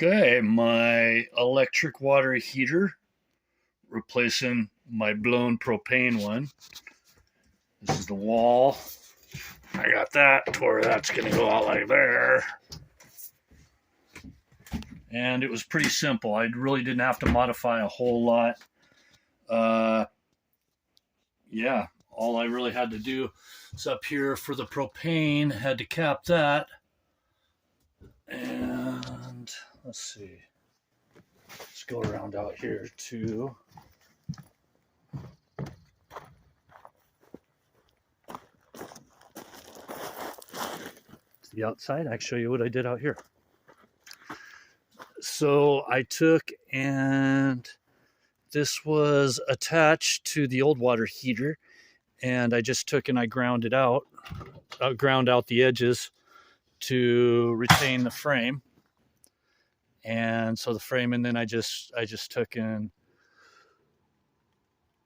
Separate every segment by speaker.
Speaker 1: Okay, my electric water heater replacing my blown propane one. This is the wall. I got that to where that's going to go out like there. And it was pretty simple. I really didn't have to modify a whole lot. Yeah, all I really had to do is up here for the propane, had to cap that. And let's see. Let's go around out here too. The outside, I can show you what I did out here. So I took, and this was attached to the old water heater, and I just took and I ground it out, ground out the edges to retain the frame. And so the frame, and then I just took and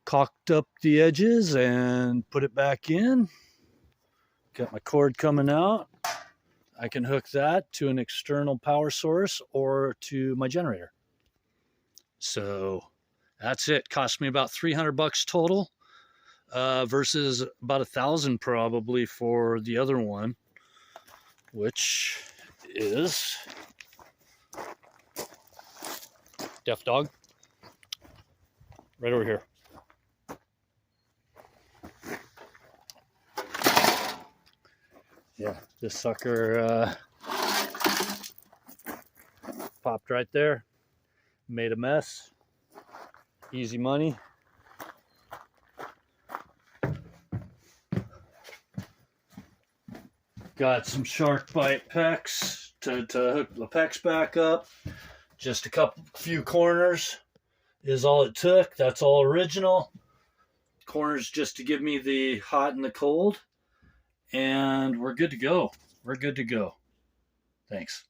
Speaker 1: caulked up the edges and put it back in. Got my cord coming out. I can hook that to an external power source or to my generator. So that's it. Cost me about $300 total, versus about $1,000 probably for the other one, which is Deaf Dog right over here. Yeah, this sucker popped right there, made a mess. Easy money. Got some shark bite pecs to hook the pecs back up. Just a few corners is all it took. That's all original. Corners just to give me the hot and the cold. And we're good to go. We're good to go. Thanks.